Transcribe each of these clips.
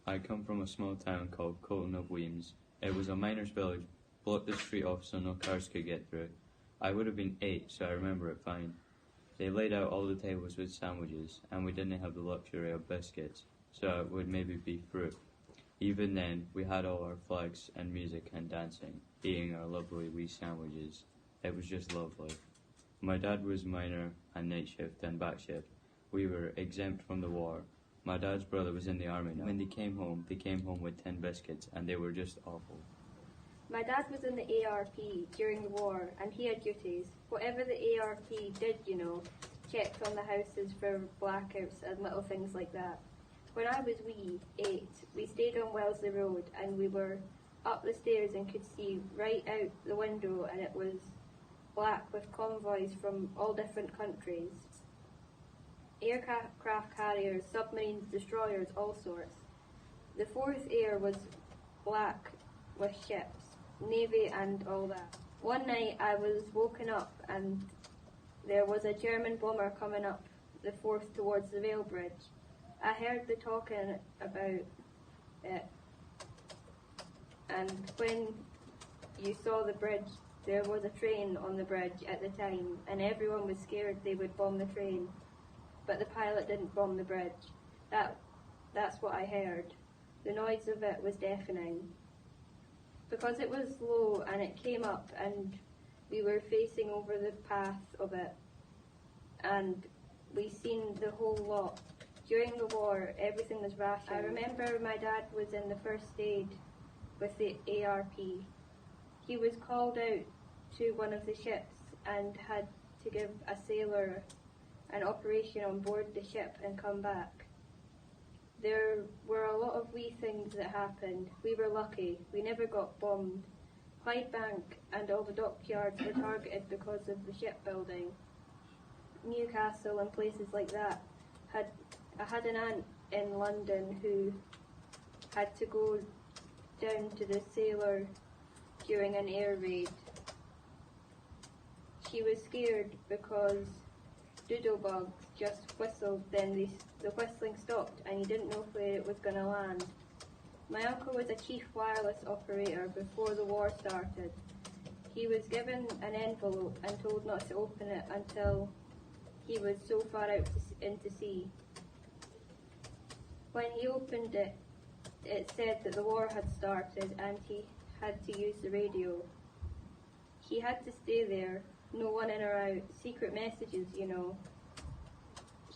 I come from a small town called Colton of Weems. It was a miner's village, blocked the street off so no cars could get through. I would have been 8, so I remember it fine. They laid out all the tables with sandwiches, and we didn't have the luxury of biscuits, so it would maybe be fruit. Even then, we had all our flags and music and dancing, eating our lovely wee sandwiches. It was just lovely. My dad was miner and night shift and back shift. We were exempt from the war. My dad's brother was in the army now. When they came home with 10 biscuits, and they were just awful. My dad was in the ARP during the war, and he had duties. Whatever the ARP did, checked on the houses for blackouts and little things like that. When I was wee, 8, we stayed on Wellesley Road, and we were up the stairs and could see right out the window, and it was black with convoys from all different countries. Aircraft carriers, submarines, destroyers, all sorts. The fourth air was black with ships, navy and all that. One night I was woken up and there was a German bomber coming up the Forth towards the Vale Bridge. I heard the talking about it, and when you saw the bridge, there was a train on the bridge at the time, and everyone was scared they would bomb the train. But the pilot didn't bomb the bridge. That's what I heard. The noise of it was deafening. Because it was low and it came up and we were facing over the path of it, and we seen the whole lot. During the war, everything was rationed. I remember my dad was in the first aid with the ARP. He was called out to one of the ships and had to give a sailor an operation on board the ship and come back. There were a lot of wee things that happened. We were lucky. We never got bombed. Clydebank and all the dockyards were targeted because of the shipbuilding. Newcastle and places like that. I had an aunt in London who had to go down to the sailor during an air raid. She was scared because doodlebugs just whistled, then the whistling stopped and you didn't know where it was going to land. My uncle was a chief wireless operator before the war started. He was given an envelope and told not to open it until he was so far out into sea. When he opened it, it said that the war had started and he had to use the radio. He had to stay there, no one in or out, secret messages,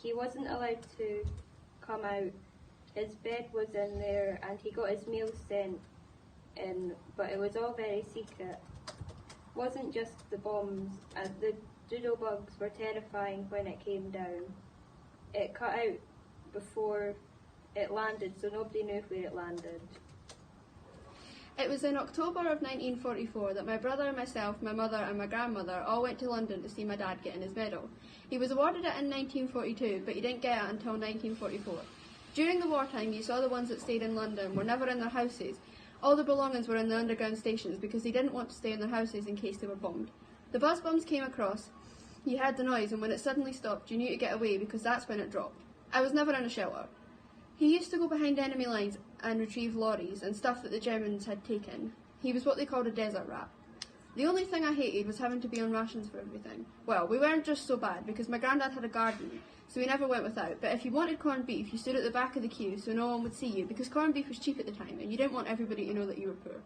He wasn't allowed to come out. His bed was in there and he got his meals sent in, but it was all very secret. It wasn't just the bombs, and the doodlebugs were terrifying when it came down. It cut out before it landed, so nobody knew where it landed. It was in October of 1944 that my brother, myself, my mother and my grandmother all went to London to see my dad getting his medal. He was awarded it in 1942, but he didn't get it until 1944. During the wartime, you saw the ones that stayed in London were never in their houses. All their belongings were in the underground stations because they didn't want to stay in their houses in case they were bombed. The buzz bombs came across, you heard the noise, and when it suddenly stopped, you knew to get away because that's when it dropped. I was never in a shelter. He used to go behind enemy lines and retrieve lorries and stuff that the Germans had taken. He was what they called a desert rat. The only thing I hated was having to be on rations for everything. Well, we weren't just so bad because my granddad had a garden, so we never went without. But if you wanted corned beef, you stood at the back of the queue so no one would see you because corned beef was cheap at the time and you didn't want everybody to know that you were poor.